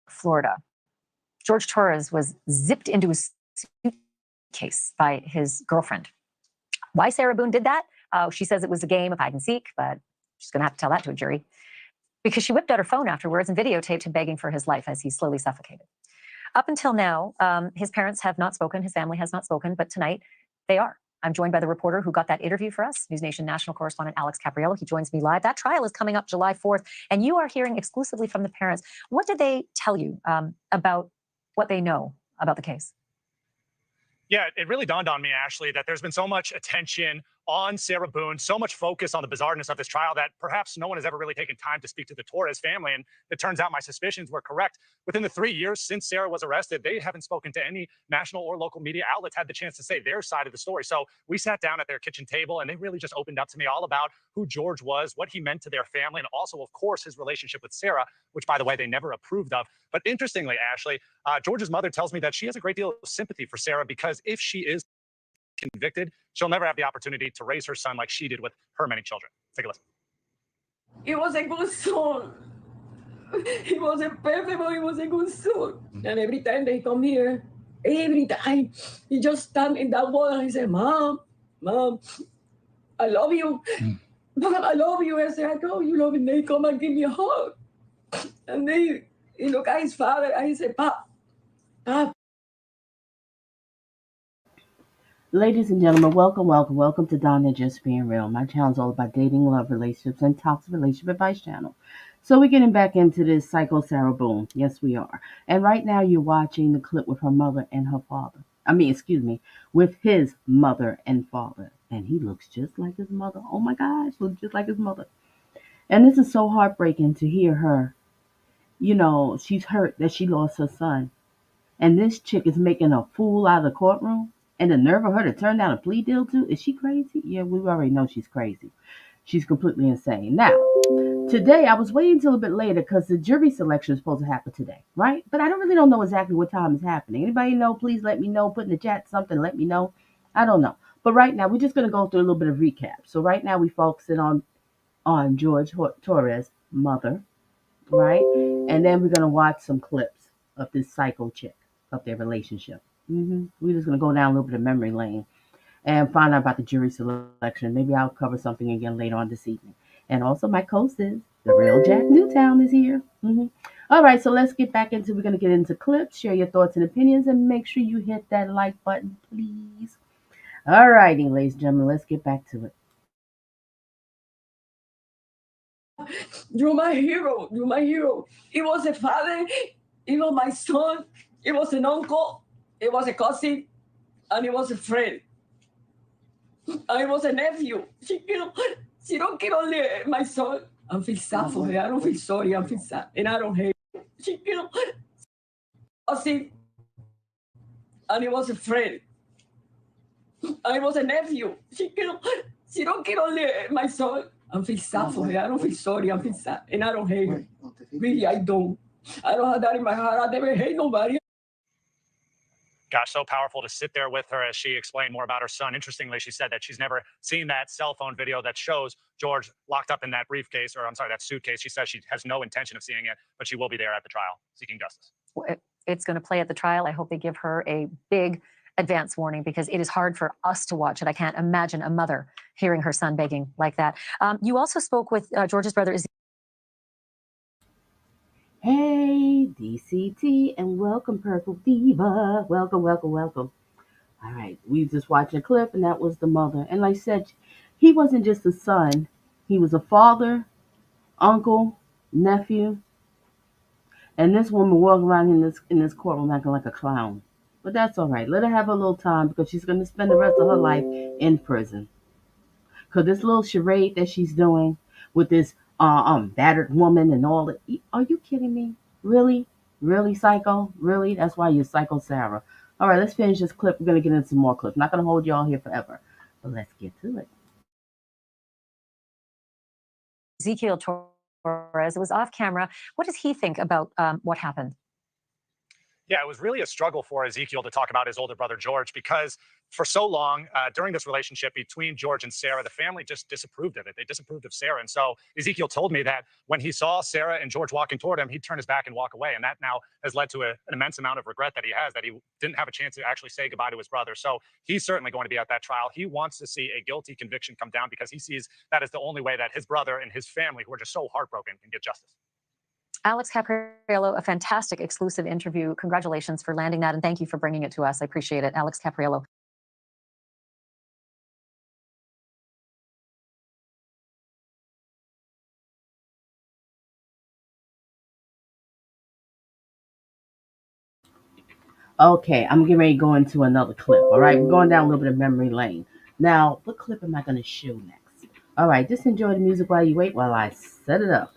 Florida. George Torres was zipped into a suitcase by his girlfriend. Why Sarah Boone did that? She says it was a game of hide and seek, but she's going to have to tell that to a jury. Because she whipped out her phone afterwards and videotaped him begging for his life as he slowly suffocated. Up until now, his parents have not spoken, his family has not spoken, but tonight they are. I'm joined by the reporter who got that interview for us, News Nation national correspondent Alex Capriello. He joins me live. That trial is coming up July 4th, and you are hearing exclusively from the parents. What did they tell you about what they know about the case? Yeah, it really dawned on me, Ashley, that there's been so much attention on Sarah Boone, so much focus on the bizarreness of this trial that perhaps no one has ever really taken time to speak to the Torres family. And it turns out my suspicions were correct. Within the 3 years since Sarah was arrested, they haven't spoken to any national or local media outlets, had the chance to say their side of the story. So we sat down at their kitchen table and they really just opened up to me all about who George was, what he meant to their family, and also, of course, his relationship with Sarah, which, by the way, they never approved of. But interestingly, Ashley, George's mother tells me that she has a great deal of sympathy for Sarah because if she is convicted, she'll never have the opportunity to raise her son like she did with her many children. Take a listen. He was a good son. He wasn't perfect, but he was a good son. And every time they come here, every time, he just stand in that wall and he said, Mom, I love you. Mom, I love you. I said, I know you love me. They come and give me a hug. And they, he look at his father and he said, Pop. Ladies and gentlemen, welcome to Donna Just Being Real. My channel is all about dating, love, relationships, and toxic relationship advice channel. So we're getting back into this psycho Sarah Boone. Yes, we are. And right now you're watching the clip with her mother and her father. With his mother and father. And he looks just like his mother. Oh my gosh, looks just like his mother. And this is so heartbreaking to hear her. You know, she's hurt that she lost her son. And this chick is making a fool out of the courtroom. And the nerve of her to turn down a plea deal too? Is she crazy? Yeah, we already know she's crazy. She's completely insane. Now, today I was waiting until a bit later because the jury selection is supposed to happen today, right? But I don't know exactly what time it's happening. Anybody know? Please let me know. Put in the chat something. Let me know. I don't know. But right now we're just going to go through a little bit of recap. So right now we're focusing on George Torres' mother, right? And then we're going to watch some clips of this psycho chick of their relationship. We're just going to go down a little bit of memory lane and find out about the jury selection. Maybe I'll cover something again later on this evening. And also my co-sis, the real Jack Newtown, is here. All right, so let's get back into, we're going to get into clips, share your thoughts and opinions, and make sure you hit that like button, please. All righty, ladies and gentlemen, let's get back to it. You're my hero. You're my hero. He was a father. He was my son. He was an uncle. He was a cousin. And he was a friend. And he was a nephew. She don't kill only my son. I feel sad for her. I don't feel sorry. I feel sad. And I don't hate her. She killed cousin. And he was a friend. And he was a nephew. She don't kill only my son. I feel sad for her. I don't feel sorry. I feel sad. And I don't hate her. Really, I don't. I don't have that in my heart. I never hate nobody. Gosh, so powerful to sit there with her as she explained more about her son. Interestingly, she said that she's never seen that cell phone video that shows George locked up in that briefcase, or I'm sorry, that suitcase. She says she has no intention of seeing it, but she will be there at the trial seeking justice. It's going to play at the trial. I hope they give her a big advance warning because it is hard for us to watch it. I can't imagine a mother hearing her son begging like that. You also spoke with George's brother. Hey, DCT, and welcome, Purple Diva. Welcome. All right, we just watched a clip, and that was the mother. And like I said, he wasn't just a son. He was a father, uncle, nephew. And this woman walking around in this courtroom acting like a clown. But that's all right. Let her have a little time because she's going to spend the rest of her life in prison. Because this little charade that she's doing with this battered woman and all that. Are you kidding me? Really? Really, psycho? Really? That's why you're Psycho Sarah. All right, let's finish this clip. We're going to get into some more clips. Not going to hold y'all here forever, but let's get to it. Ezekiel Torres, it was off camera. What does he think about what happened? Yeah, it was really a struggle for Ezekiel to talk about his older brother, George, because for so long during this relationship between George and Sarah, the family just disapproved of it. They disapproved of Sarah. And so Ezekiel told me that when he saw Sarah and George walking toward him, he'd turn his back and walk away. And that now has led to an immense amount of regret that he has, that he didn't have a chance to actually say goodbye to his brother. So he's certainly going to be at that trial. He wants to see a guilty conviction come down because he sees that as the only way that his brother and his family, who are just so heartbroken, can get justice. Alex Capriello, a fantastic exclusive interview. Congratulations for landing that, and thank you for bringing it to us. I appreciate it. Alex Capriello. Okay, I'm getting ready to go into another clip. All right, we're going down a little bit of memory lane. Now, what clip am I going to show next? All right, just enjoy the music while you wait while I set it up.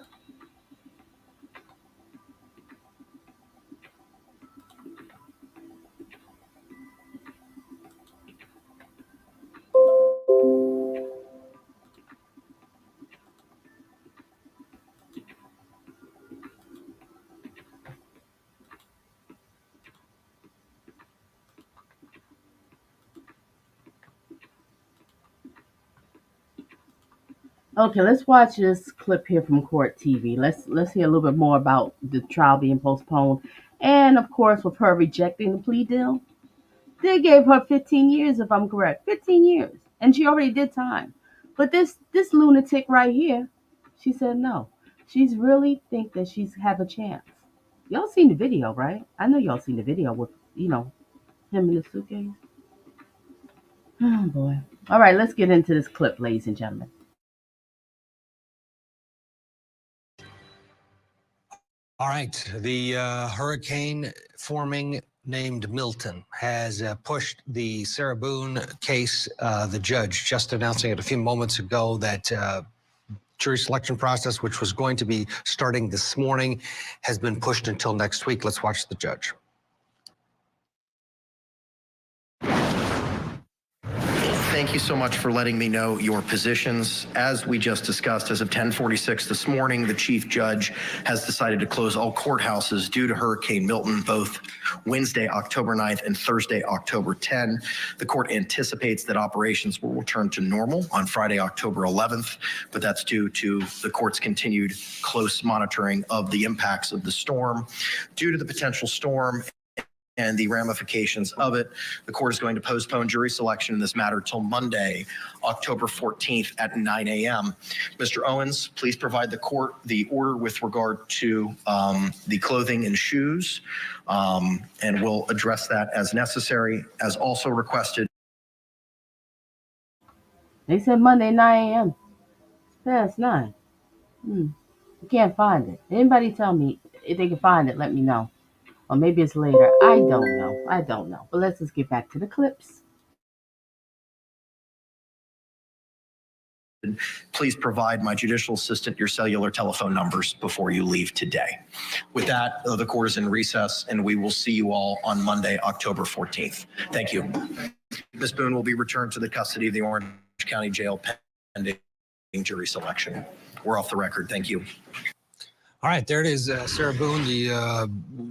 Okay, let's watch this clip here from Court TV. Let's hear a little bit more about the trial being postponed, and of course, with her rejecting the plea deal. They gave her 15 years, if I'm correct, 15 years, and she already did time. But this lunatic right here, she said no. She's really think that she's have a chance. Y'all seen the video, right? I know y'all seen the video with him in the suitcase. Oh boy. All right, let's get into this clip, ladies and gentlemen. All right. The hurricane forming named Milton has pushed the Sarah Boone case. The judge just announcing it a few moments ago that jury selection process, which was going to be starting this morning, has been pushed until next week. Let's watch the judge. Thank you so much for letting me know your positions. As we just discussed, as of 10:46 this morning, the chief judge has decided to close all courthouses due to Hurricane Milton, both Wednesday, October 9th and Thursday, October 10. The court anticipates that operations will return to normal on Friday, October 11th, but that's due to the court's continued close monitoring of the impacts of the storm. Due to the potential storm and the ramifications of it, the court is going to postpone jury selection in this matter till Monday, October 14th at 9 a.m. Mr. Owens, please provide the court the order with regard to the clothing and shoes, and we'll address that as necessary, as also requested. They said Monday, 9 a.m. Past 9. I can't find it. Anybody tell me if they can find it, let me know. Or maybe it's later. I don't know. But let's just get back to the clips. Please provide my judicial assistant your cellular telephone numbers before you leave today. With that, the court is in recess, and we will see you all on Monday, October 14th. Thank you. Ms. Boone will be returned to the custody of the Orange County Jail pending jury selection. We're off the record. Thank you. All right, there it is. Sarah Boone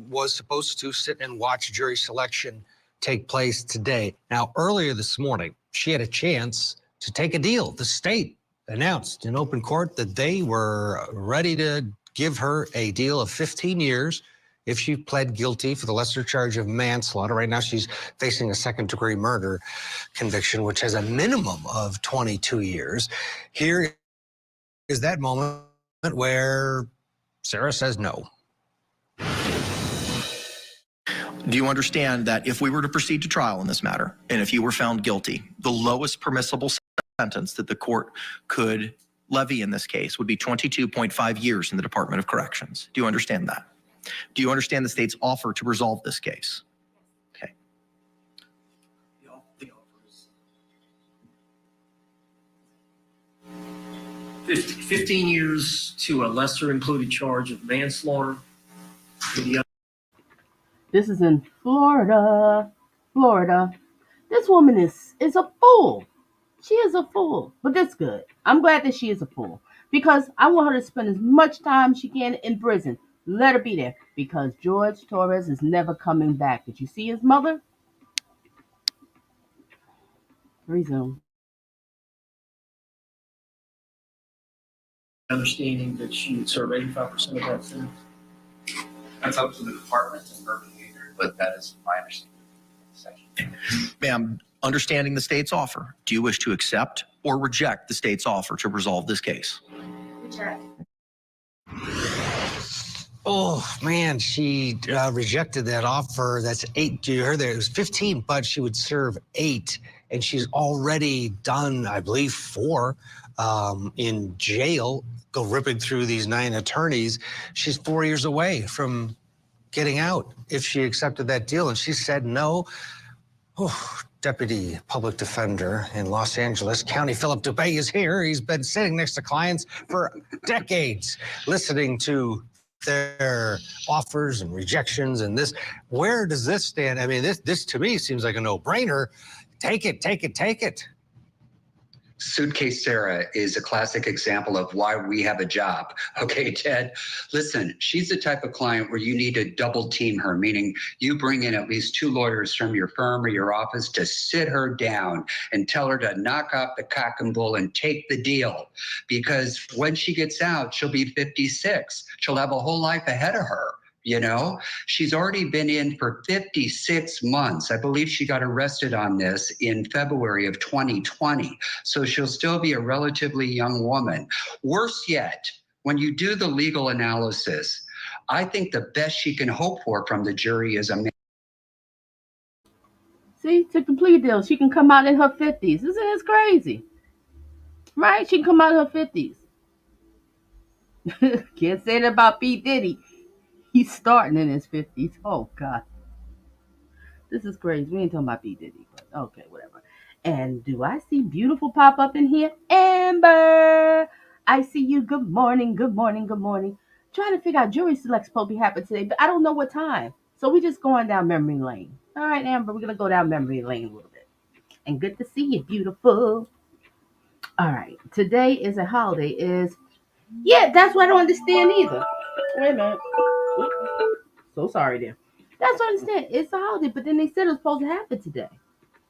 was supposed to sit and watch jury selection take place today. Now, earlier this morning, she had a chance to take a deal. The state announced in open court that they were ready to give her a deal of 15 years if she pled guilty for the lesser charge of manslaughter. Right now, she's facing a second-degree murder conviction, which has a minimum of 22 years. Here is that moment where Sarah says no. Do you understand that if we were to proceed to trial in this matter, and if you were found guilty, the lowest permissible sentence that the court could levy in this case would be 22.5 years in the Department of Corrections? Do you understand that? Do you understand the state's offer to resolve this case? Okay. 15 years to a lesser included charge of manslaughter. This is in Florida. Florida. This woman is a fool. She is a fool, but that's good. I'm glad that she is a fool because I want her to spend as much time she can in prison. Let her be there because George Torres is never coming back. Did you see his mother? Resume. Understanding that she would serve 85% of that sentence. That's up to the department and her behavior, but that is my understanding. Ma'am, understanding the state's offer, do you wish to accept or reject the state's offer to resolve this case? Reject. Oh man, she rejected that offer. That's 8. You heard that it was 15, but she would serve 8, and she's already done, I believe, 4 in jail. Go ripping through these 9 attorneys. She's 4 years away from getting out if she accepted that deal, and she said no. Oh, Deputy Public Defender in Los Angeles County, Philip Dubay, is here. He's been sitting next to clients for decades, listening to their offers and rejections and this. Where does this stand? I mean, this to me seems like a no-brainer. Take it, take it, take it. Suitcase Sarah is a classic example of why we have a job. Okay, Ted, listen, she's the type of client where you need to double team her, meaning you bring in at least 2 lawyers from your firm or your office to sit her down and tell her to knock off the cock and bull and take the deal. Because when she gets out, she'll be 56. She'll have a whole life ahead of her. You know, she's already been in for 56 months. I believe she got arrested on this in February of 2020. So she'll still be a relatively young woman. Worse yet, when you do the legal analysis, I think the best she can hope for from the jury is a man. See, took the plea deal. She can come out in her 50s. Isn't this crazy? Right? She can come out in her 50s. Can't say that about P. Diddy. He's starting in his 50s. Oh, God. This is crazy. We ain't talking about P. Diddy, but okay, whatever. And do I see beautiful pop up in here? Amber! I see you. Good morning, good morning, good morning. Trying to figure out jury select supposed to be happening today, but I don't know what time. So we're just going down memory lane. All right, Amber, we're going to go down memory lane a little bit. And good to see you, beautiful. All right, today is a holiday. Yeah, that's what I don't understand either. Wait a minute. Oops. So sorry there. That's what I understand. It's a holiday, but then they said it was supposed to happen today.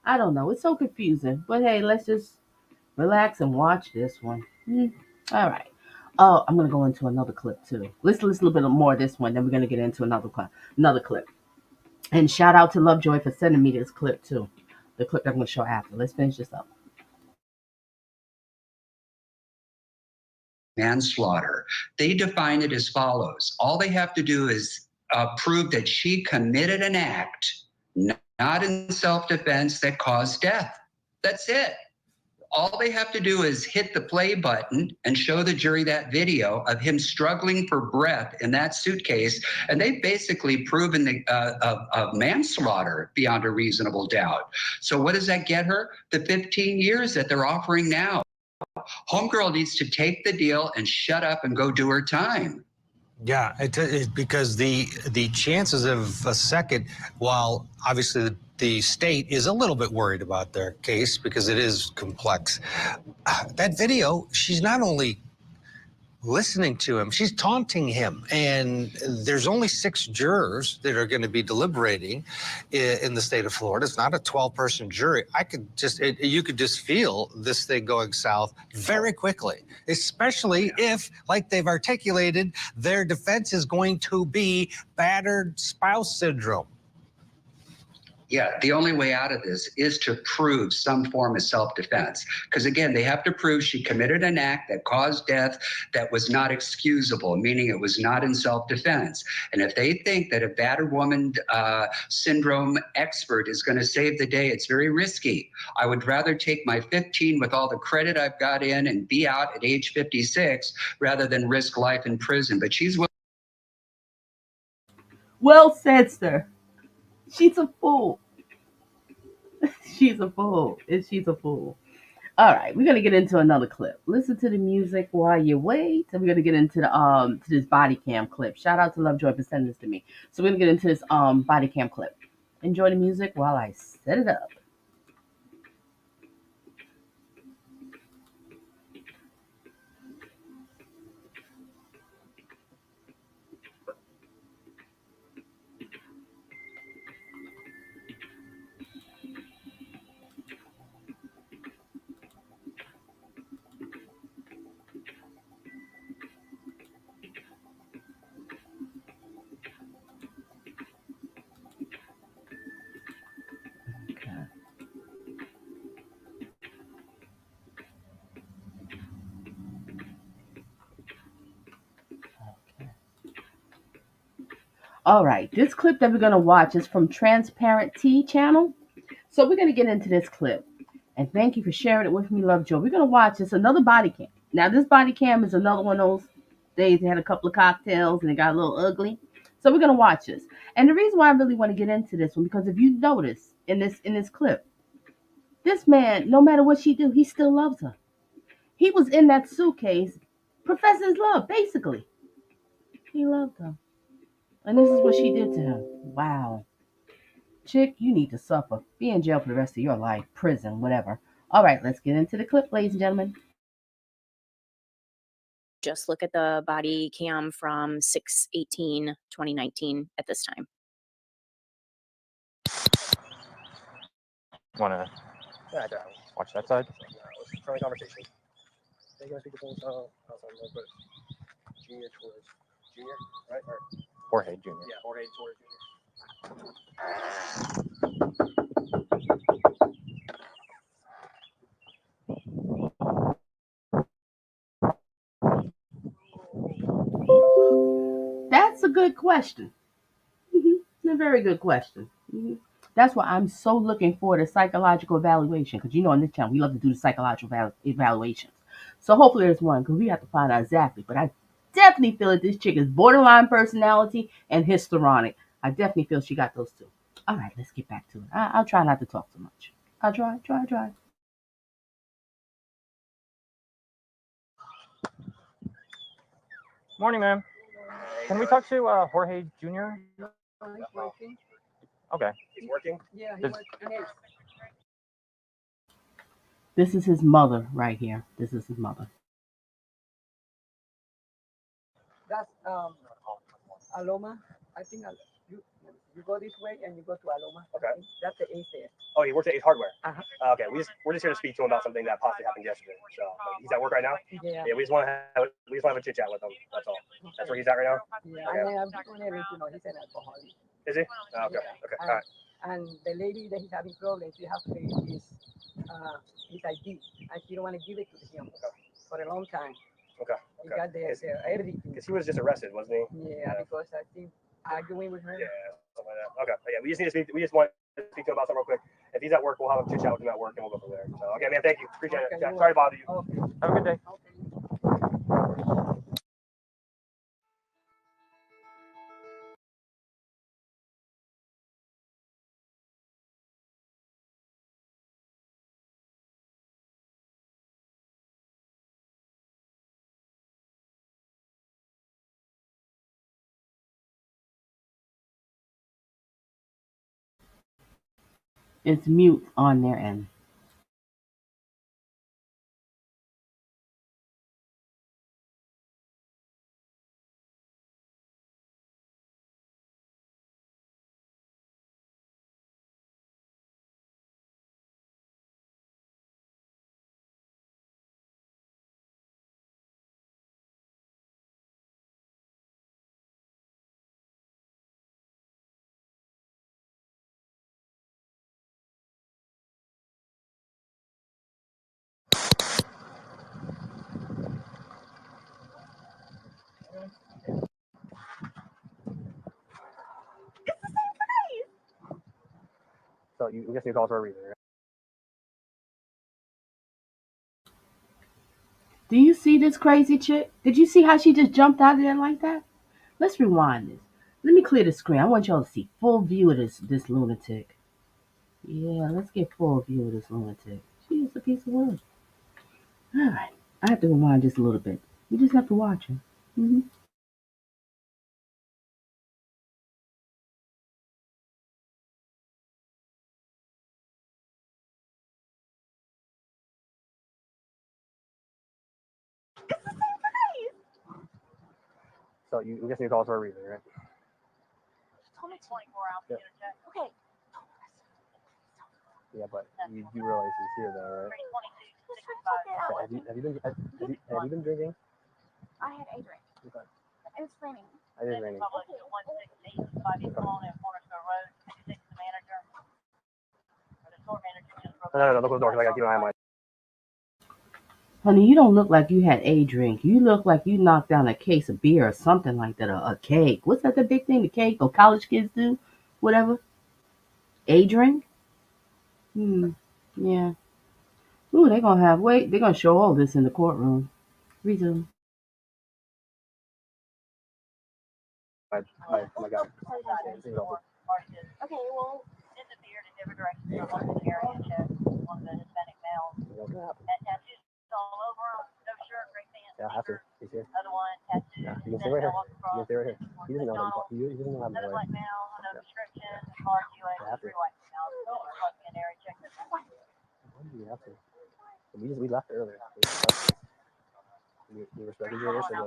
I don't know. It's so confusing. But hey, let's just relax and watch this one. All right. Oh, I'm gonna go into another clip too. Let's listen a little bit more of this one. Then we're gonna get into another clip. And shout out to Lovejoy for sending me this clip too. The clip that I'm gonna show after. Let's finish this up. Manslaughter. They define it as follows. All they have to do is prove that she committed an act not in self-defense that caused death. That's it. All they have to do is hit the play button and show the jury that video of him struggling for breath in that suitcase, and they've basically proven the of manslaughter beyond a reasonable doubt. So what does that get her? The 15 years that they're offering now. Homegirl needs to take the deal and shut up and go do her time. Yeah, because the chances of a second, while obviously the state is a little bit worried about their case because it is complex, that video, she's not only listening to him, she's taunting him. And there's only 6 jurors that are going to be deliberating in the state of Florida. It's not a 12-person jury. You could just feel this thing going south very quickly, especially if, like they've articulated, their defense is going to be battered spouse syndrome. Yeah, the only way out of this is to prove some form of self-defense. Because again, they have to prove she committed an act that caused death that was not excusable, meaning it was not in self-defense. And if they think that a battered woman syndrome expert is going to save the day, it's very risky. I would rather take my 15 with all the credit I've got in and be out at age 56 rather than risk life in prison. But she's Well said, sir. She's a fool. She's a fool. She's a fool. All right, we're gonna get into another clip. Listen to the music while you wait. And we're gonna get into the to this body cam clip. Shout out to Lovejoy for sending this to me. So we're gonna get into this body cam clip. Enjoy the music while I set it up. Okay. Okay. All right, this clip that we're gonna watch is from Transparent T channel. So we're gonna get into this clip. And thank you for sharing it with me, Lovejoy. We're gonna watch this another body cam. Now this body cam is another one of those days they had a couple of cocktails and it got a little ugly. So we're gonna watch this. And the reason why I really want to get into this one, because if you notice in this clip, this man, no matter what she do, he still loves her. He was in that suitcase professing his love, basically. He loved her. And this is what she did to him. Wow. Chick, you need to suffer. Be in jail for the rest of your life, prison, whatever. All right, let's get into the clip, ladies and gentlemen. Just look at the body cam from 6/18/2019 at this time. Want to watch that side? Friendly conversation. They're going to speak to things Junior Torres. Junior, right? Or Jorge Junior. Yeah, Jorge Torres Junior. That's a good question. A very good question. That's why I'm so looking for the psychological evaluation, because you know on this channel we love to do the psychological evaluations. So hopefully there's one, because we have to find out exactly. But I definitely feel that this chick is borderline personality and histrionic. I definitely feel she got those two. All right, let's get back to it. I'll try not to talk too much. I'll try. Morning, ma'am. Can we talk to Jorge Junior? He's working. Okay. He's working? Yeah, he's working. This is his mother right here. This is his mother. That's Aloma. I think you go this way and you go to Aloma. Okay. That's the Ace there. Oh, he works at Ace Hardware. Uh-huh. Okay, we're just here to speak to him about something that possibly happened yesterday. So he's at work right now. Yeah. Yeah, we just want to have a chit chat with him. That's all. That's where he's at right now. Yeah. Okay. And I'm just wondering, he's an alcoholic. Is he? Oh, okay. Yeah. Okay. And, All right. and the lady that he's having problems, you have to pay his ID, and she don't want to give it to him for a long time. Okay. He got everything. Because he was just arrested, wasn't he? Yeah, because I think arguing with her. Yeah, something like that. Okay. Yeah, we just need to speak. We just want to speak to him about something real quick. If he's at work, we'll have a chit chat with him at work, and we'll go from there. So, okay, man. Thank you. Appreciate it. Yeah, sorry to bother you. Okay. Have a good day. Okay. It's mute on their end. So you guess you called for a reason, right? Do you see this crazy chick? Did you see how she just jumped out of there like that? Let's rewind this. Let me clear the screen. I want y'all to see full view of this lunatic. Yeah, let's get full view of this lunatic. She is a piece of work. All right. I have to rewind just a little bit. You just have to watch him. Mm-hmm. So you guess you call for a reason, right? Told me 24 hours to interject. Okay. Yeah, but you do realize he's here, though, right? Okay. Have you been drinking? I had a drink. Okay. It was raining. It is raining. No, look at the door, because I got to keep an eye on my. Honey, you don't look like you had a drink. You look like you knocked down a case of beer or something like that, a cake. What's that the big thing, the cake or college kids do? Whatever. A drink? Yeah. Ooh, they're going to have, wait, they're going to show all this in the courtroom. Resume. My God. Okay, well. Disappeared in different directions from one area to one of the Hispanic males. Had tattoos all over him, no shirt, gray pants. Yeah, I have to. He's here. Other one, tattoos. Yeah, you can stay right here. You can stay right here. He doesn't know that. He doesn't know Another that. black male, no prescription, car QA, 3 white males. An area check this. Why do you have to? We left earlier. We respected your wish. Yeah,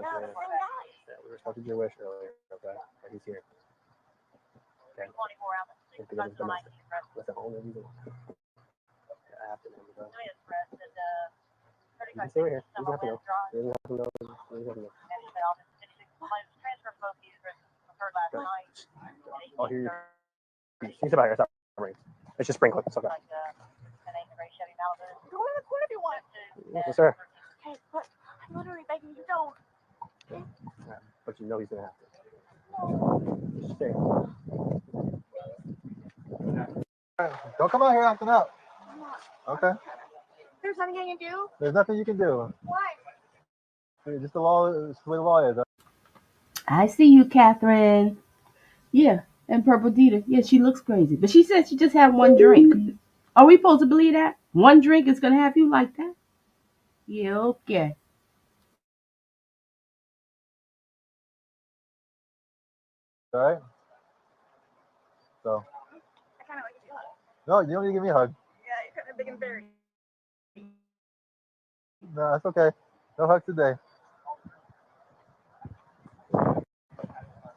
we respected your wish earlier. Okay, but he's here. Okay. 24 hours. That's the only reason. I have to know. You can stay right here. You doesn't have to know. You doesn't have to know. You doesn't have to know. I'll hear you. You can sit back here. It's not raining. It's just sprinkling. It's okay. Go in the corner if you want. Yes, sir. Okay, but I'm literally begging you don't. Yeah, but you know he's gonna have to. Just stay. Don't come out here acting out. Okay. There's nothing I can do. There's nothing you can do. Why? Just the law. It's the way the law is. I see you, Catherine. Yeah, and Purple Dita. Yeah, she looks crazy. But she said she just had one drink. Are we supposed to believe that? One drink is going to have you like that? Yeah, okay. All right. So. I kind of like to do it. No, you don't need to give me a hug. Yeah, you're kind of big and berry. No, that's okay. No hugs today.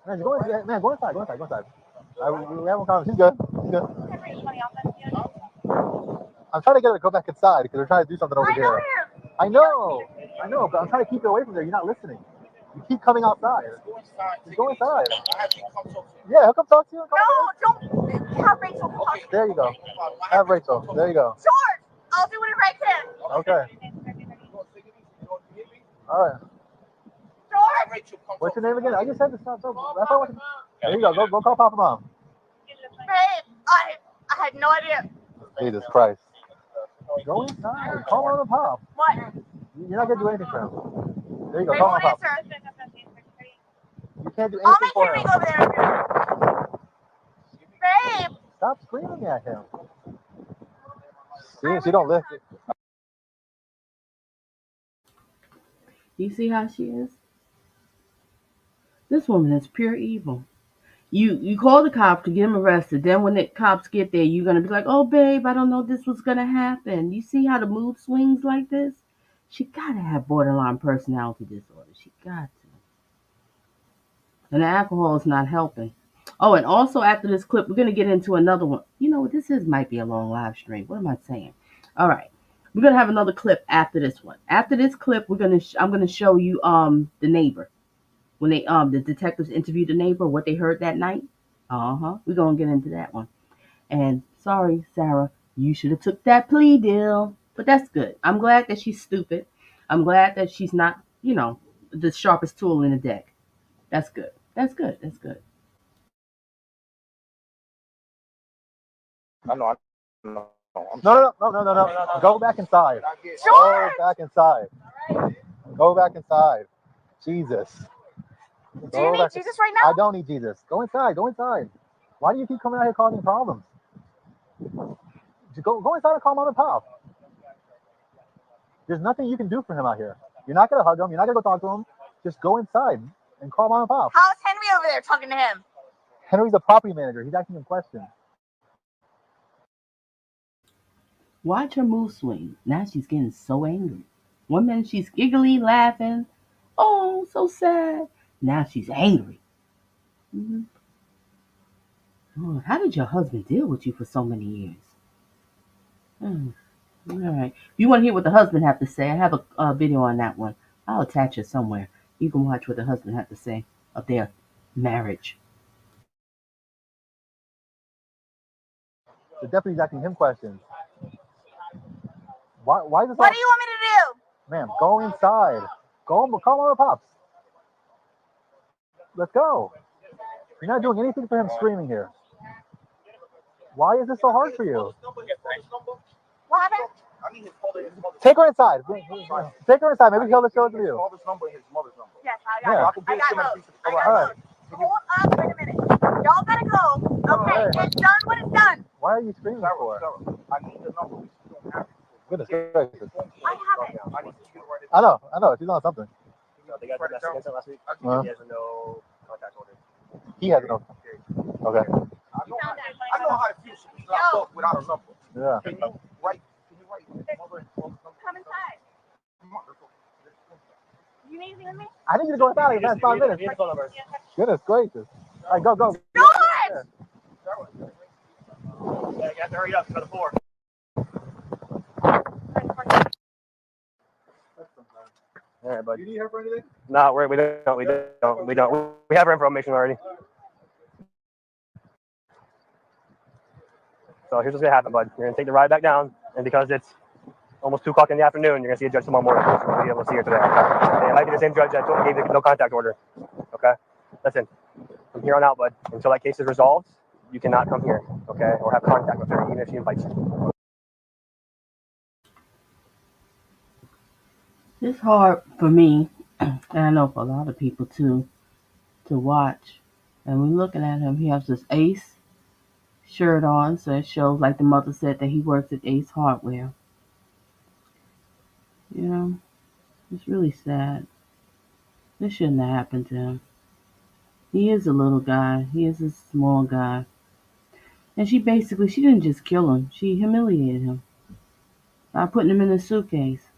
Man, go inside. Man, go inside. Go inside. Go inside. We have a conversation. She's good. She's good. I'm trying to get her to go back inside because we're trying to do something over here. I know, but I'm trying to keep her away from there. You're not listening. You keep coming outside. Just go inside. Yeah, he'll come talk to you. No, don't have Rachel come talk to you. There you go. Have Rachel. There you go. George, I'll do whatever I can. Okay. All right. George! What's your name again? I just said this. There you go. Go call Papa Mom. Babe, I had no idea. Jesus Christ. Go inside. Call Mom and Pop. What? You're not going to do anything for him. There you go. They Call won't Mom and Pop. answer. You can't do I'll anything make for him him. go over there. Babe! Stop screaming at him. See, she don't lift it. You see how she is? This woman is pure evil. You call the cops to get him arrested. Then when the cops get there, you're gonna be like, "Oh, babe, I don't know this was gonna happen." You see how the mood swings like this? She gotta have borderline personality disorder. She got to. And the alcohol is not helping. Oh, and also after this clip, we're gonna get into another one. You know, might be a long live stream. What am I saying? All right, we're gonna have another clip after this one. After this clip, I'm gonna show you the neighbor. When they the detectives interviewed the neighbor, what they heard that night. We're gonna get into that one. And sorry, Sarah, you should have took that plea deal. But that's good. I'm glad that she's stupid. I'm glad that she's not, the sharpest tool in the deck. That's good. That's good. That's good. No. Go back inside. Go back inside. Go back inside. Jesus. Do you need Jesus right now? I don't need Jesus. Go inside. Go inside. Why do you keep coming out here causing problems? Go inside and call Mom and Pop. There's nothing you can do for him out here. You're not gonna hug him. You're not gonna go talk to him. Just go inside and call mom and pop. How's Henry over there talking to him? Henry's the property manager. He's asking him questions. Watch her mood swing. Now she's getting so angry. One minute she's giggly, laughing. Oh, so sad. Now she's angry. Mm-hmm. Oh, how did your husband deal with you for so many years? All right. If you want to hear what the husband have to say, I have a video on that one. I'll attach it somewhere. You can watch what the husband had to say of their marriage. The deputy's asking him questions. Why is this? What do you want me to do? Ma'am, go inside. Call mom and pops. Let's go. You're not doing anything for him screaming here. Why is this so hard for you? What happened? Take her inside. Take her inside. Maybe he'll show it to you. Yes, I got both. All right. Hold up, wait a minute. Y'all gotta go. Okay, it's done when it's done. Why are you screaming for? Goodness gracious. I have it. I know. She's on something. They got the message Vincent last week. He has a no contact order. He has no. Okay. I know how to feel. Yo. Without a number. Yeah. Can you write? Come inside. You need anything with me? I need you to go inside in the next 5 minutes. Goodness gracious. All right, go. George! Yeah, you have to hurry up. Go to 4. All right, bud. You need her for anything? No, we don't. We have her information already. So here's what's gonna happen, bud. You're gonna take the ride back down, and because it's almost 2 o'clock in the afternoon, you're gonna see a judge tomorrow morning. So you'll be able to see her today. Okay? It might be the same judge that gave the no contact order. Okay. Listen, from here on out, bud, until that case is resolved, you cannot come here, okay, or have contact with her, even if she invites you. It's hard for me, and I know for a lot of people too, to watch. And we're looking at him. He has this Ace shirt on, so it shows, like the mother said, that he works at Ace Hardware. You know, it's really sad. This shouldn't have happened to him. He is a little guy. He is a small guy. And she didn't just kill him. She humiliated him by putting him in a suitcase.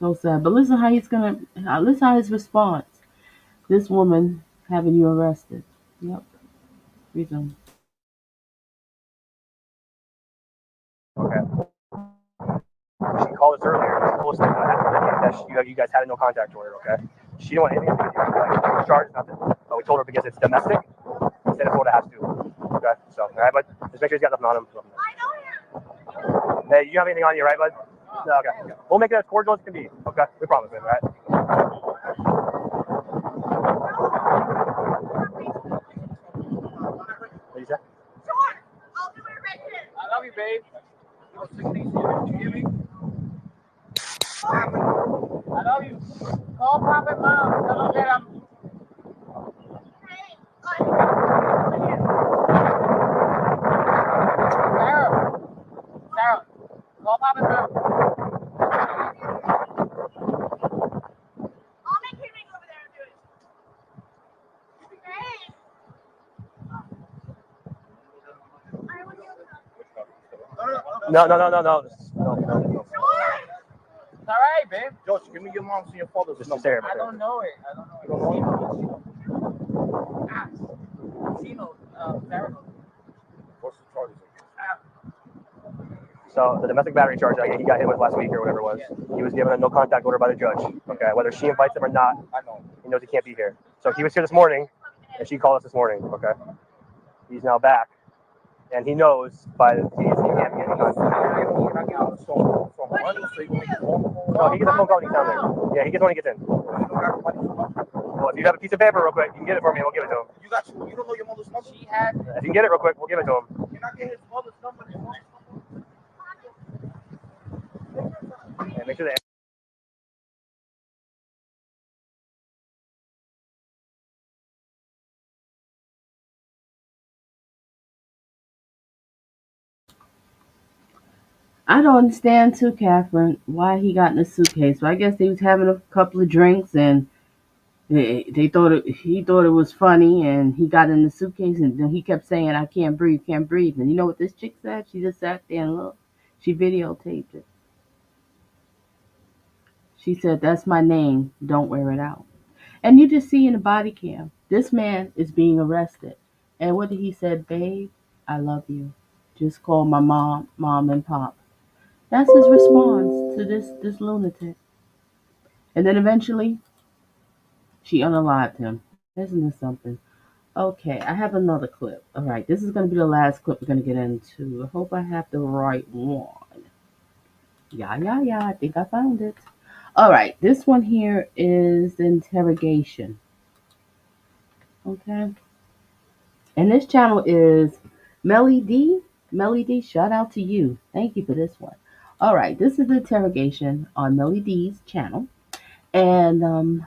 So sad. But listen how his response. This woman having you arrested. Yep. Reason. Okay. She called us earlier. She told us that you guys had a no contact order. Okay. She didn't want anything to do with you. Like, no charge, nothing. But we told her because it's domestic, instead of Florida has to. Okay. So, all right, bud. Just make sure he's got nothing on him. Hey, you have anything on you, right, bud? No, okay. We'll make it as cordial as it can be. Okay. We promise, man. All right. What you say? Sure. I'll do it right here. I love you, babe. You hear me? I love you. Call Pop and Mom. Tell them that I'm. Sarah, call Pop and Mom. I'll make him go over there and do it. Great. No. It's all right, babe. George, give me your mom's and your father's Just number. Sarah, I don't know it. You don't know it? She knows. Sarah knows. What's the charges again? So the domestic battery charge that he got hit with last week or whatever it was, he was given a no contact order by the judge. Okay, whether she invites him or not, I know. he knows he can't be here. So he was here this morning, and she called us this morning. Okay, he's now back, and he knows by the he can't be in contact. No, he gets a phone call when he's down there. Yeah, he gets when he gets in. Well, if you have a piece of paper real quick, you can get it for me and we'll give it to him. You don't know your mother's number? She had. If you can get it real quick, we'll give it to him. Can I get his mother's number? And make sure that. I don't understand too, Catherine, why he got in a suitcase. But I guess they was having a couple of drinks and they thought he thought it was funny, and he got in the suitcase and then he kept saying, "I can't breathe, can't breathe." And you know what this chick said? She just sat there and looked. She videotaped it. She said, "That's my name. Don't wear it out." And you just see in the body cam, this man is being arrested. And what did he said? "Babe, I love you. Just call my mom and pop." That's his response to this lunatic. And then eventually, she unalived him. Isn't this something? Okay, I have another clip. All right, this is going to be the last clip we're going to get into. I hope I have the right one. Yeah, I think I found it. All right, this one here is the interrogation. Okay. And this channel is Melly D. Melly D, shout out to you. Thank you for this one. All right, this is the interrogation on Melly D's channel. And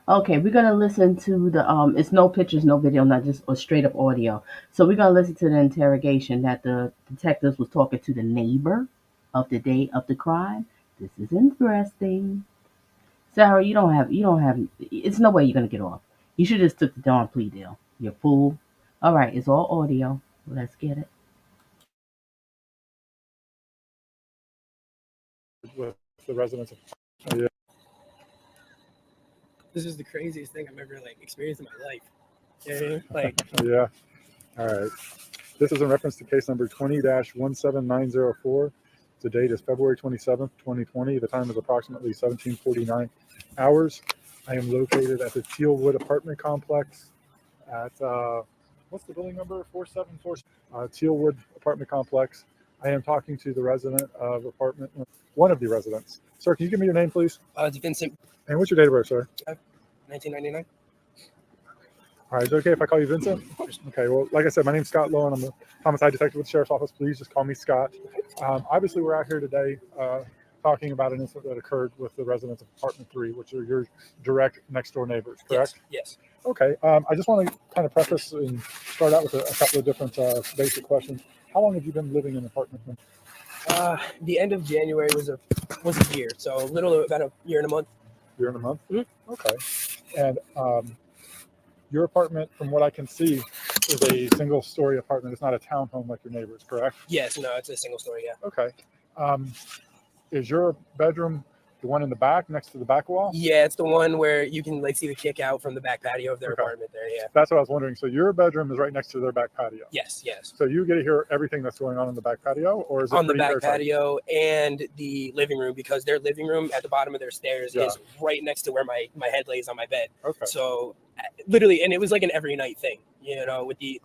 okay, we're gonna listen to the it's no pictures, no video, not just or straight up audio. So we're gonna listen to the interrogation that the detectives was talking to the neighbor of the day of the crime. This is interesting. Sarah, you don't have it's no way you're gonna get off. You should just took the darn plea deal. You fool. All right, it's all audio. Let's get it. With the residents of yeah. This is the craziest thing I've ever experienced in my life. Yeah. Yeah. All right. This is in reference to case number 20-17904. The date is February 27th, 2020. The time is approximately 17:49 hours. I am located at the Tealwood apartment complex at what's the building number? 474 Tealwood apartment complex. I am talking to the resident of apartment, one of the residents. Sir, can you give me your name, please? It's Vincent. And what's your date of birth, sir? 1999. All right, is it okay if I call you Vincent? Okay, well, like I said, my name's Scott Lowen. I'm a homicide detective with the Sheriff's Office. Please just call me Scott. Obviously, we're out here today talking about an incident that occurred with the residents of Apartment 3, which are your direct next-door neighbors, correct? Yes. Okay, I just want to kind of preface and start out with a couple of different basic questions. How long have you been living in Apartment 3? The end of January was a year, so about a year and a month. Year and a month? Mm-hmm. Okay. And your apartment, from what I can see, is a single-story apartment. It's not a townhome like your neighbors, correct? Yes, no, it's a single story, yeah. Okay. Is your bedroom the one in the back, next to the back wall? Yeah, it's the one where you can see the kick out from the back patio of their apartment there, yeah. That's what I was wondering. So your bedroom is right next to their back patio? Yes. So you get to hear everything that's going on in the back patio, or is it on the pretty back airtight? patio and the living room, because their living room at the bottom of their stairs is right next to where my head lays on my bed. Okay. So literally, and it was an every night thing, with the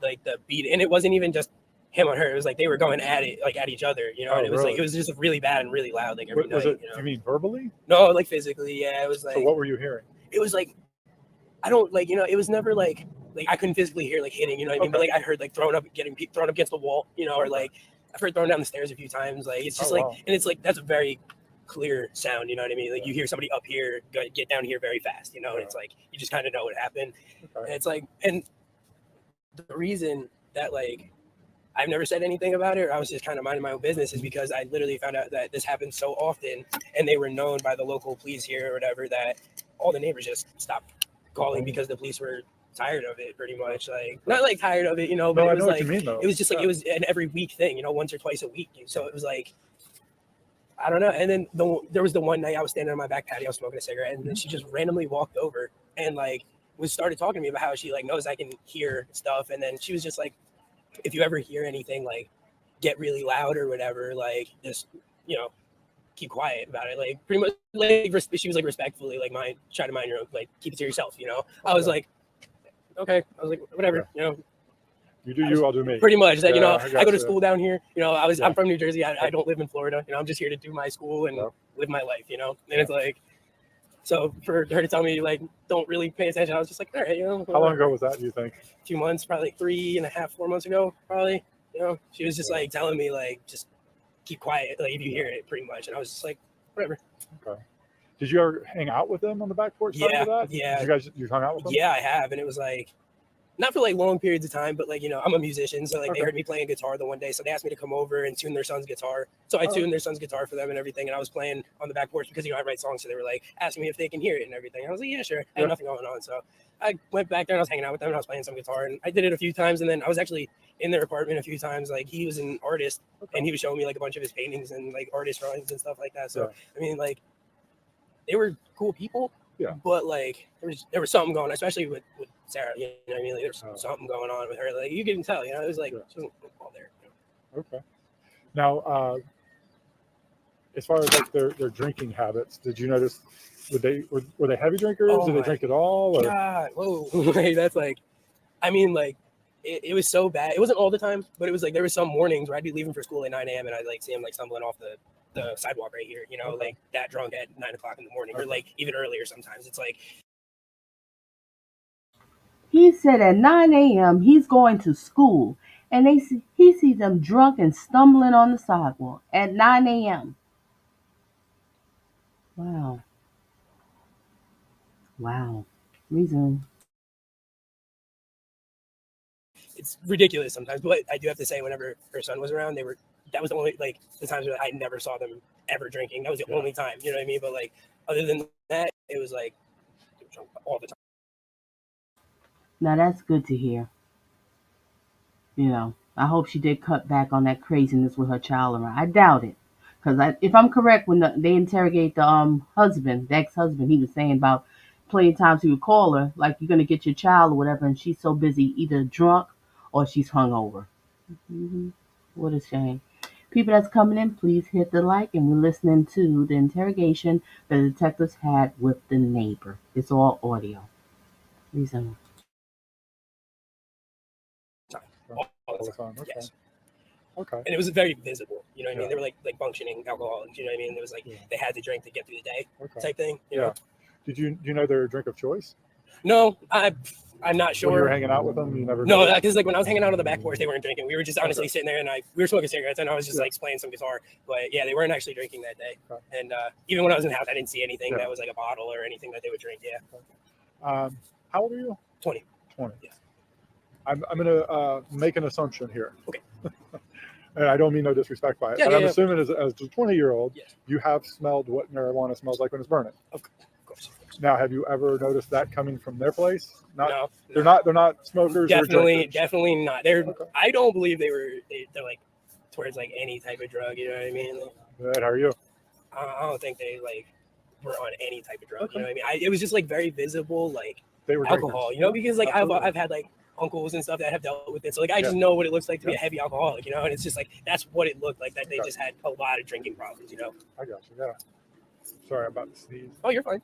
beat, and it wasn't even just him on her. It was they were going at it at each other, and it was really? It was just really bad and really loud every night. Was it, you mean verbally? No, physically, yeah. It was So what were you hearing? It was I don't it was never I couldn't physically hear hitting, you know what I mean? But I heard getting thrown up against the wall, or I've heard thrown down the stairs a few times. It's just and it's that's a very clear sound, you know what I mean? You hear somebody up here get down here very fast, and it's you just kind of know what happened. Okay. And it's and the reason that I've never said anything about it, or I was just kind of minding my own business, is because I literally found out that this happens so often, and they were known by the local police here or whatever, that all the neighbors just stopped calling because the police were tired of it, pretty much. Not tired of it, but No, it I was know what you mean, though. it was just it was an every week thing, once or twice a week. So it was I don't know. And then there was the one night I was standing on my back patio smoking a cigarette, and then she just randomly walked over and started talking to me about how she knows I can hear stuff, and then she was just if you ever hear anything get really loud or whatever, just keep quiet about it. Pretty much she was respectfully try to mind your own, keep it to yourself, I was okay. I was whatever, You do you, I'll do me. Pretty much. I go to school down here. I'm from New Jersey. I don't live in Florida. I'm just here to do my school and live my life, and it's so for her to tell me don't really pay attention, I was just all right, How long ago was that, do you think? 2 months, probably 3.5, 4 months ago, probably. She was just telling me just keep quiet, if you hear it, pretty much. And I was just whatever. Okay. Did you ever hang out with them on the back porch? Yeah, that? yeah. You hung out with them? Yeah, I have, and it was not for like long periods of time, but like, you know, I'm a musician. So like they heard me playing guitar the one day. So they asked me to come over and tune their son's guitar. So I tuned their son's guitar for them and everything. And I was playing on the back porch because, you know, I write songs. So they were like asking me if they can hear it and everything. I was like, yeah, sure. I had nothing going on. So I went back there and I was hanging out with them and I was playing some guitar and I did it a few times. And then I was actually in their apartment a few times. Like he was an artist and he was showing me like a bunch of his paintings and like artist drawings and stuff like that. So, I mean, like they were cool people. Yeah. But like there was something going on, especially with Sarah. You know what I mean? Like, there's something going on with her. Like you can tell, you know, it was like she wasn't all there. You know? Okay. Now, as far as like their drinking habits, did you notice? Were they heavy drinkers? Did they drink at all? Or? God, whoa! Like, that's like, I mean, like it was so bad. It wasn't all the time, but it was like there was some mornings where I'd be leaving for school at 9 a.m. and I'd like see him like stumbling off the sidewalk right here, you know, like that drunk at 9 o'clock in the morning, or like even earlier sometimes. It's like He said at 9 a.m. he's going to school, and he sees them drunk and stumbling on the sidewalk at 9 a.m. Wow. Wow. Resume. it's ridiculous sometimes. But I do have to say, whenever her son was around, that was the only like the times where I never saw them ever drinking. That was the only time, you know what I mean? But like other than that, it was like all the time. Now that's good to hear. You know, I hope she did cut back on that craziness with her child around. I doubt it. Because if I'm correct, when they interrogate the husband, the ex-husband, he was saying about plenty of times he would call her, like, you're going to get your child or whatever, and she's so busy either drunk or she's hungover. What a shame. People that's coming in, please hit the like, and we're listening to the interrogation the detectives had with the neighbor. It's all audio. Reason. All the time. Okay. Yes. Okay. And it was very visible, you know what I mean? They were like functioning alcoholics, you know what I mean? It was like they had to drink to get through the day type thing. You know? Do you know their drink of choice? No, I'm not sure. When you were hanging out with them, you never. No, because like when I was hanging out on the back porch, they weren't drinking. We were just honestly sitting there, and we were smoking cigarettes, and I was just like playing some guitar. But yeah, they weren't actually drinking that day. Okay. And even when I was in the house, I didn't see anything that was like a bottle or anything that they would drink. Yeah. How old are you? 20. 20. Yeah. I'm going to make an assumption here. Okay. And I don't mean no disrespect by it, but I'm assuming as a 20-year-old, you have smelled what marijuana smells like when it's burning. Of course. Now, have you ever noticed that coming from their place? No. They're not smokers. Definitely not. I don't believe they're like towards like any type of drug. You know what I mean? Good. How are you? I don't think they like were on any type of drug. You know what I mean? It was just like very visible, like they were alcohol. You know, because like I've had like uncles and stuff that have dealt with it, so like I just know what it looks like to be a heavy alcoholic. You know, and it's just like that's what it looked like, that they just had a lot of drinking problems. You know. I got you. Yeah. Sorry about the sneeze. Oh, you're fine.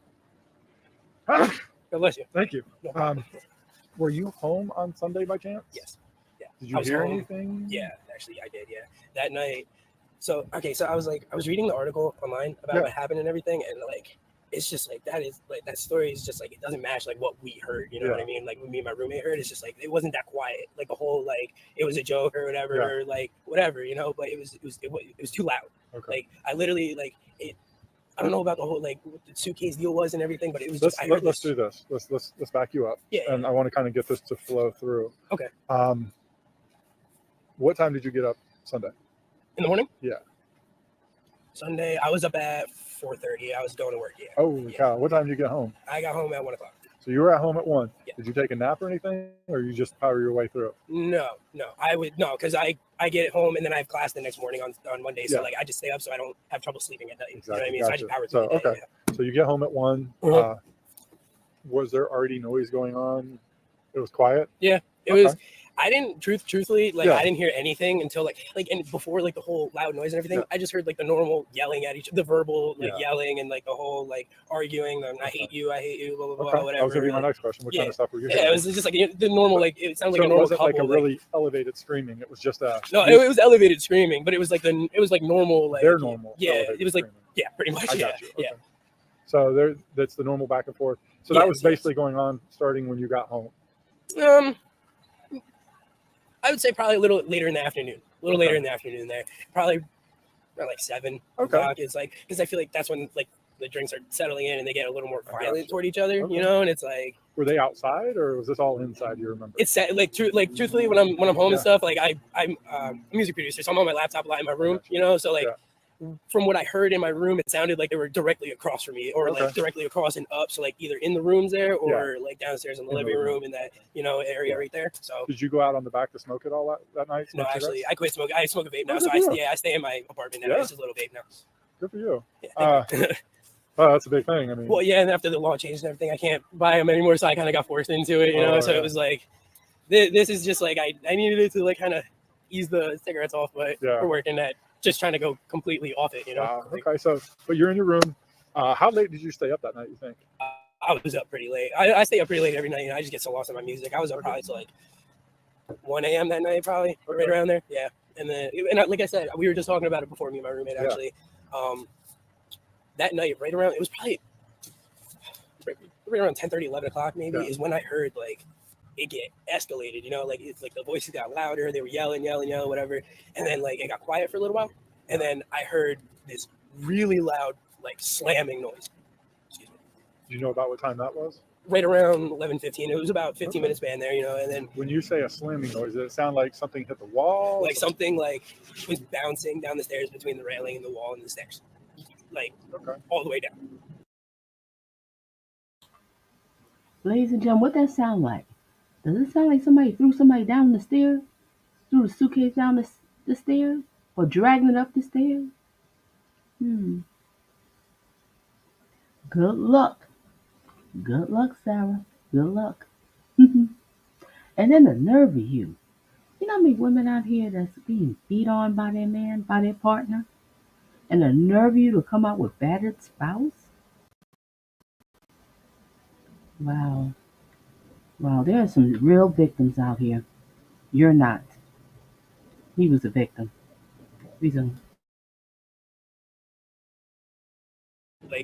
God bless you. Thank you. Were you home on Sunday by chance? Yes. Yeah. Did you hear anything? Yeah, actually, I did. Yeah, that night. So I was reading the article online about what happened and everything, and like it's just like that story is just like it doesn't match like what we heard. You know what I mean? Like when me and my roommate heard, it's just like it wasn't that quiet. Like the whole like it was a joke or whatever, or like whatever, you know. But it was too loud. Okay. Like I literally like it. I don't know about the whole like what the suitcase deal was and everything, but it was just. Let's do this. Let's back you up. Yeah. And I want to kind of get this to flow through. Okay. What time did you get up Sunday? In the morning? Yeah. Sunday, I was up at 4:30. I was going to work. Yeah. Oh cow! What time did you get home? I got home at 1 o'clock. So you were at home at 1. Yeah. Did you take a nap or anything, or you just power your way through? No. Because I get home and then I have class the next morning on Monday. So like I just stay up so I don't have trouble sleeping at night. Exactly. You know what I mean? Gotcha. So I just power through the day. So you get home at 1. Was there already noise going on? It was quiet. Yeah, it was. I didn't truthfully like I didn't hear anything until like and before like the whole loud noise and everything. I just heard like the normal yelling at the verbal like yelling and like the whole like arguing. I hate you, blah blah blah, whatever. That was gonna be my next question. What kind of stuff were you hearing? Yeah, it was just like the normal like it sounded like a it normal wasn't couple. Like a really elevated screaming. It was just a it was elevated screaming, but it was like normal like their normal. Yeah, it was like screaming. pretty much. I got you. Okay. Yeah. So that's the normal back and forth. So that was basically going on starting when you got home. I would say probably a little later in the afternoon. Later in the afternoon there. Probably around like 7 o'clock. It's like because I feel like that's when like the drinks are settling in and they get a little more violent toward each other, you know, and it's like. Were they outside or was this all inside? You remember? It's like truthfully when I'm home and stuff, like I'm a music producer, so I'm on my laptop a lot in my room, you know, so like from what I heard in my room, it sounded like they were directly across from me or like directly across and up, so like either in the rooms there or like downstairs in the living room in that, you know, area right there. So did you go out on the back to smoke it all that night? No, actually I quit smoking. I smoke a vape now, so I stay in my apartment now. It's just a little vape now. Good for you. Oh, that's a big thing. I mean, well, yeah, and after the law changed and everything, I can't buy them anymore, so I kind of got forced into it, you know. So it was like, this is just like I needed it to like kind of ease the cigarettes off, but we're working at just trying to go completely off it, you know. Okay, so but you're in your room. How late did you stay up that night? You think? I was up pretty late. I stay up pretty late every night, and I just get so lost in my music. I was up probably till like 1 a.m. that night, probably right around there. Yeah, and then like I said, we were just talking about it before, me and my roommate actually. That night, right around, it was probably right around 10:30, 11 o'clock maybe, is when I heard like it get escalated, you know, like it's like the voices got louder, they were yelling, whatever. And then like it got quiet for a little while. And then I heard this really loud, like slamming noise. Excuse me. Do you know about what time that was? Right around 11:15. It was about 15 minutes span there, you know. And then when you say a slamming noise, does it sound like something hit the wall? Like something like was bouncing down the stairs between the railing and the wall and the stairs. Like all the way down. Ladies and gentlemen, what that sound like? Does it sound like somebody threw somebody down the stairs? Threw the suitcase down the stairs? Or dragging it up the stairs? Good luck. Good luck, Sarah. Good luck. And then the nerve of you. You know how many women out here that's being beat on by their man, by their partner? And the nerve of you to come out with battered spouse? Wow. Wow, there are some real victims out here. You're not. He was a victim. Like,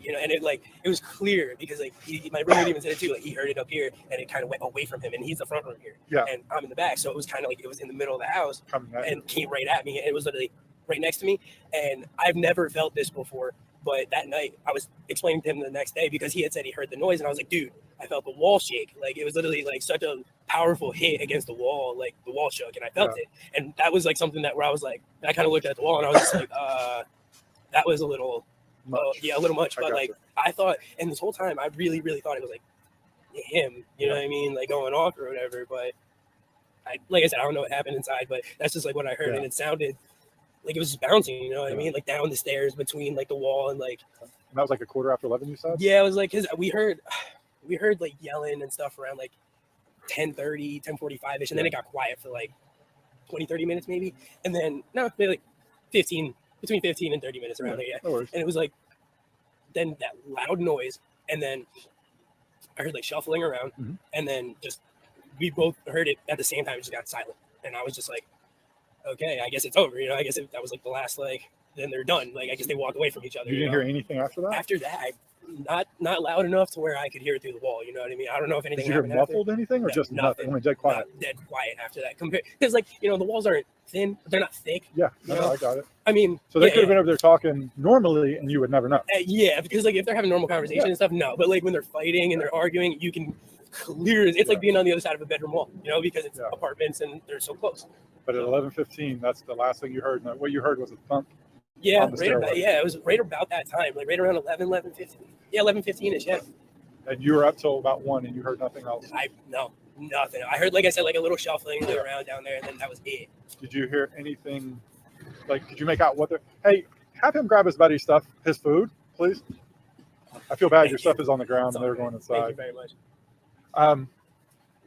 you know, and it was clear because like my roommate even said it too, like he heard it up here and it kind of went away from him, and he's the front room here. And I'm in the back, so it was kind of like it was in the middle of the house and came right at me, and it was literally right next to me. And I've never felt this before, but that night I was explaining to him the next day because he had said he heard the noise, and I was like, dude, I felt the wall shake. Like it was literally like such a powerful hit against the wall, like the wall shook, and I felt it. And that was like something that where I was like, I kind of looked at the wall and I was just like, that was a little a little much. But like I thought, and this whole time I really, really thought it was like him, you know what I mean, like going off or whatever. But like I said, I don't know what happened inside, but that's just like what I heard, and it sounded like it was just bouncing, you know what I mean, like down the stairs between like the wall and like. And that was like 11:15, you said? Yeah, it was like, cause we heard like yelling and stuff around like 10:30, 10:45ish, and then it got quiet for like 20-30 minutes maybe, and then maybe like between 15 and 30 minutes around there. No worries. And it was like then that loud noise, and then I heard like shuffling around, and then just we both heard it at the same time. It just got silent, and I was just like, okay, I guess it's over, you know. I guess that was like the last, like, then they're done, like I guess they walked away from each other. You didn't hear anything after that? After that, not loud enough to where I could hear it through the wall, you know what I mean? I don't know if anything did you hear muffled after. anything, or just nothing? Only dead quiet? Dead quiet after that, because like, you know, the walls aren't thin, but they're not thick. Yeah, you know? I got it. I mean, so they could have been over there talking normally and you would never know. Yeah, because like if they're having normal conversation and stuff, no, but like when they're fighting and they're arguing, you can clear it's like being on the other side of a bedroom wall, you know, because it's apartments and they're so close. But at 11:15, that's the last thing you heard. And what you heard was a thump. Yeah, it was right about that time, like right around 11:15. Yeah, 11:15ish. Yeah. And you were up till about 1, and you heard nothing else. No, nothing. I heard, like I said, like a little shuffling around down there, and then that was it. Did you hear anything? Like, did you make out what they're? Hey, have him grab his buddy's stuff, his food, please. I feel bad. Your stuff is on the ground, and they're going inside. Thank you very much.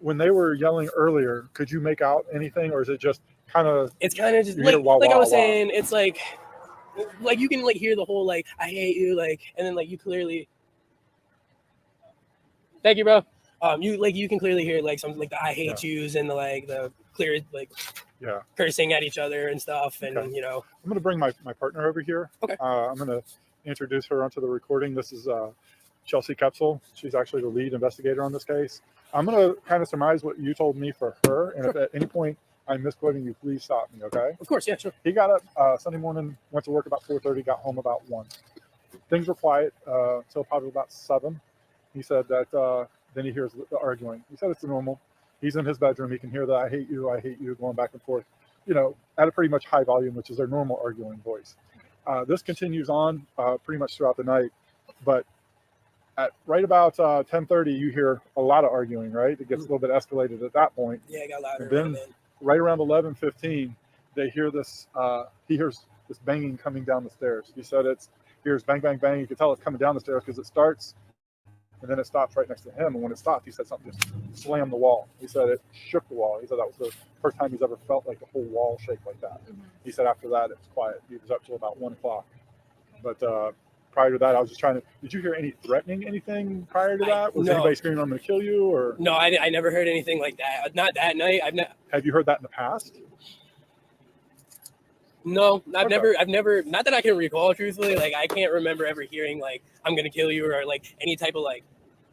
When they were yelling earlier, could you make out anything, or is it just kind of? It's kind of just like I was saying. It's like you can like hear the whole like I hate you, like, and then like you clearly. Thank you, bro. You can clearly hear like something like the I hate yous and the clear like cursing at each other and stuff, and you know. I'm gonna bring my partner over here. Okay. I'm gonna introduce her onto the recording. This is Chelsea Kepsel. She's actually the lead investigator on this case. I'm gonna kind of surmise what you told me for her, and if at any point I'm misquoting you, please stop me, okay? Of course, yeah, sure. He got up Sunday morning, went to work about 4:30, got home about 1. things were quiet until probably about 7. He said that then he hears the arguing. He said it's normal. He's in his bedroom. He can hear the I hate you going back and forth, at a pretty much high volume, which is their normal arguing voice. This continues on pretty much throughout the night, but at right about 10:30, you hear a lot of arguing, right? It gets a little bit escalated at that point. Yeah, it got louder. And then right around 11:15, they hear this, he hears this banging coming down the stairs. He said hears bang, bang, bang. You can tell it's coming down the stairs because it starts and then it stops right next to him. And when it stopped, he said something just slammed the wall. He said it shook the wall. He said that was the first time he's ever felt like the whole wall shake like that. He said after that, it was quiet. He was up till about 1 o'clock. But prior to that, I was just trying to, did you hear any threatening anything prior to that? Was anybody screaming, I'm going to kill you? Or no, I never heard anything like that. Not that night. Have you heard that in the past? No, I've never, not that I can recall, truthfully. Like, I can't remember ever hearing, like, I'm going to kill you or, like, any type of, like,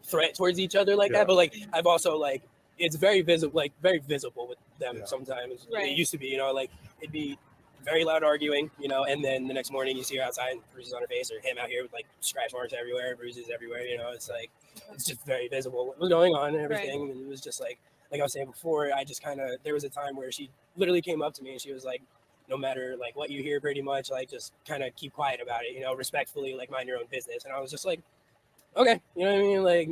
threat towards each other like that. But, like, I've also, like, it's very visible with them sometimes. Right. It used to be, like, it'd be very loud arguing, and then the next morning you see her outside and bruises on her face, or him out here with, like, scratch marks everywhere, bruises everywhere, it's, like, it's just very visible what was going on and everything. Right. And it was just, like I was saying before, I just kind of, there was a time where she literally came up to me and she was, like, no matter like what you hear, pretty much, like, just kind of keep quiet about it, respectfully, like, mind your own business. And I was just like, okay, you know what I mean? Like,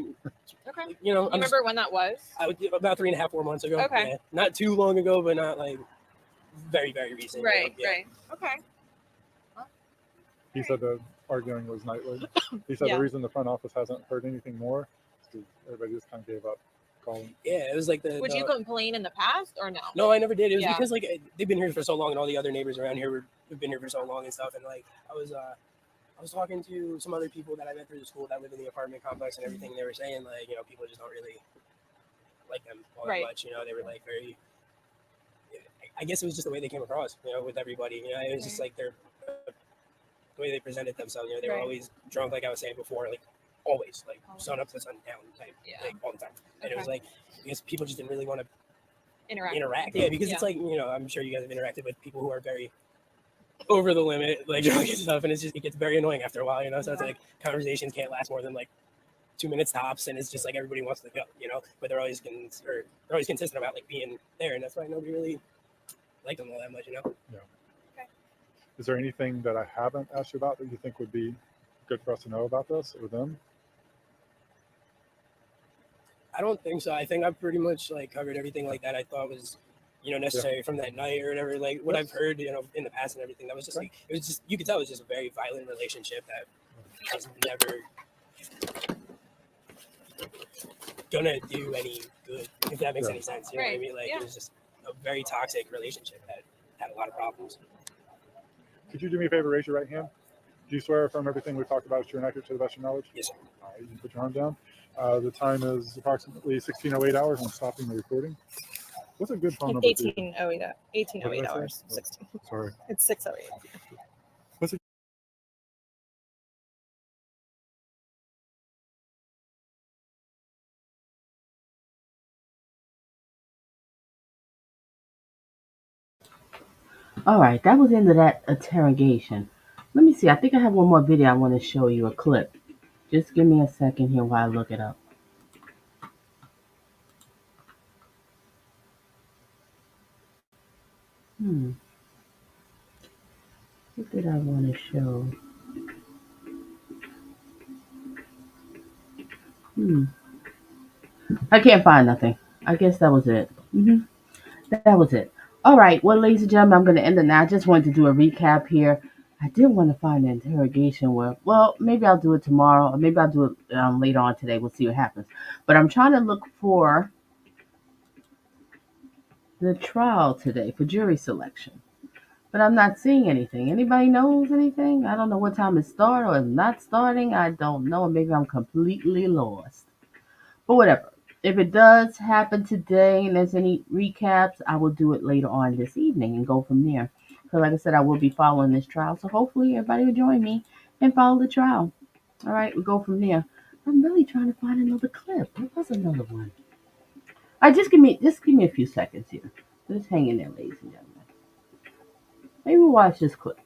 okay. You remember when that was? About 3.5, 4 months ago. Okay. Yeah. Not too long ago, but not like very, very recent. Right, right. Okay. He said the arguing was nightly. He said the reason the front office hasn't heard anything more is because everybody just kind of gave up. Yeah, it was like Would you complain in the past or no? No, I never did. It was because like they've been here for so long, and all the other neighbors around here have been here for so long and stuff. And like I was talking to some other people that I met through the school that live in the apartment complex and everything. They were saying like people just don't really like them all that much. They were like very. I guess it was just the way they came across, with everybody. It was just like the way they presented themselves. They were always drunk, like I was saying before, like. Always, like sun up to sun down type, like all the time. And it was like because people just didn't really want to interact. Yeah, because it's like I'm sure you guys have interacted with people who are very over the limit, like drunk and stuff, and it gets very annoying after a while. So it's like conversations can't last more than like 2 minutes tops, and it's just like everybody wants to go, but they're always consistent about like being there, and that's why nobody really liked them all that much, Yeah. Okay. Is there anything that I haven't asked you about that you think would be good for us to know about this or them? I don't think so. I think I've pretty much like covered everything like that I thought was, necessary from that night or whatever. Like what I've heard, in the past and everything. That was just like it was just you could tell it was just a very violent relationship that was never gonna do any good, if that makes any sense. You know what I mean? Like it was just a very toxic relationship that had a lot of problems. Could you do me a favor? Raise your right hand. Do you swear from everything we've talked about is true and accurate to the best of your knowledge? Yes, sir. All right, you can put your arm down. The time is approximately 16:08 hours. I'm stopping the recording. What's a good phone number? 18:08 hours. 16. Sorry. It's 6:08. What's a All right, that was the end of that interrogation. Let me see. I think I have one more video I want to show you, a clip. Just give me a second here while I look it up. What did I want to show? I can't find nothing. I guess that was it. That was it. All right. Well, ladies and gentlemen, I'm going to end it now. I just wanted to do a recap here. I did want to find the interrogation where, well, maybe I'll do it tomorrow, or maybe I'll do it later on today. We'll see what happens. But I'm trying to look for the trial today for jury selection. But I'm not seeing anything. Anybody knows anything? I don't know what time it started or it's not starting. I don't know. Maybe I'm completely lost. But whatever. If it does happen today and there's any recaps, I will do it later on this evening and go from there. So like I said, I will be following this trial. So hopefully everybody will join me and follow the trial. All right, we'll go from there. I'm really trying to find another clip. There was another one. All right, just give me a few seconds here. Just hang in there, ladies and gentlemen. Maybe we'll watch this clip.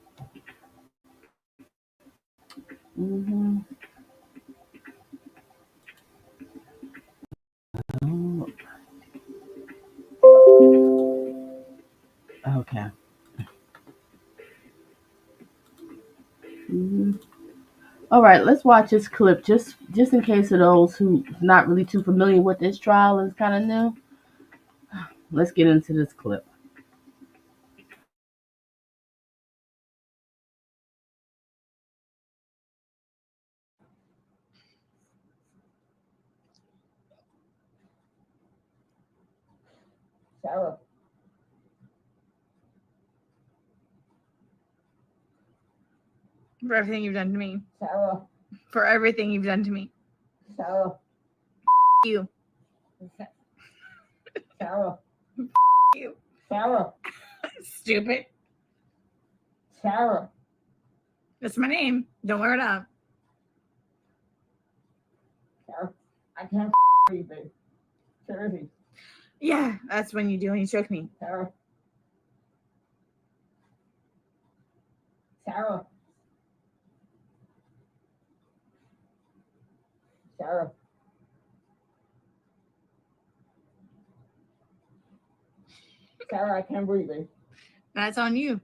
Mm-hmm. Okay. Mm-hmm. All right, let's watch this clip just in case of those who's not really too familiar with this trial and is kind of new. Let's get into this clip. Sarah. For everything you've done to me. Sarah. For everything you've done to me. Sarah. You. Sarah. You. Sarah. Stupid. Sarah. That's my name. Don't wear it up. Sarah. I can't breathe, babe. Seriously. Yeah, that's when you do when you choke me. Sarah. Sarah. Sarah. Sarah, I can't breathe, babe. That's on you.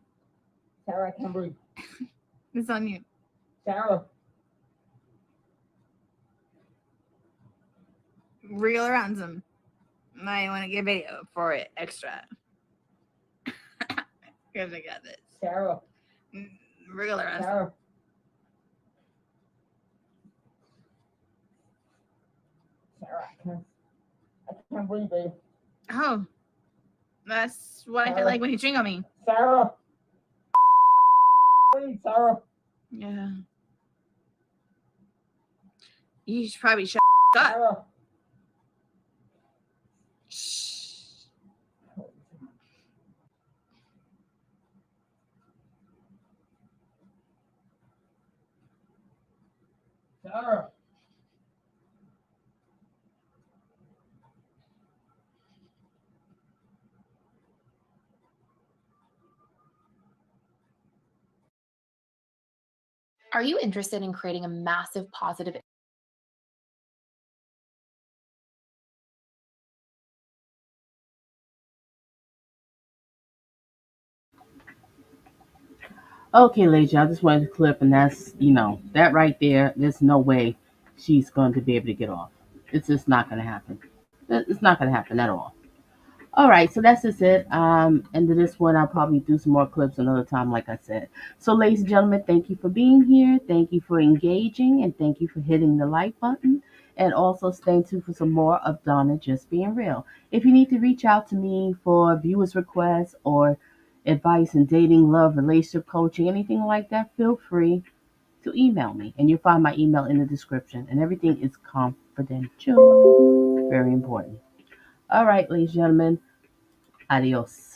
Sarah, I can't breathe. It's on you. Sarah. Wriggle around some. I want to get video for it extra. Because I got this. Sarah. Wriggle around. Sarah. Sarah, I can't breathe, babe. Oh. That's what I feel like when you drink on me. Sarah. Sarah. Yeah. You should probably shut up. Sarah. Sarah. Are you interested in creating a massive positive Okay, ladies, I just wanted to clip, and that's, that right there, there's no way she's going to be able to get off. It's just not going to happen. It's not going to happen at all. All right, so that's just it. End of this one. I'll probably do some more clips another time, like I said. So, ladies and gentlemen, thank you for being here. Thank you for engaging, and thank you for hitting the like button. And also stay tuned for some more of Donna Just Being Real. If you need to reach out to me for viewers' requests or advice in dating, love, relationship coaching, anything like that, feel free to email me. And you'll find my email in the description. And everything is confidential. Very important. All right, ladies and gentlemen. Adios.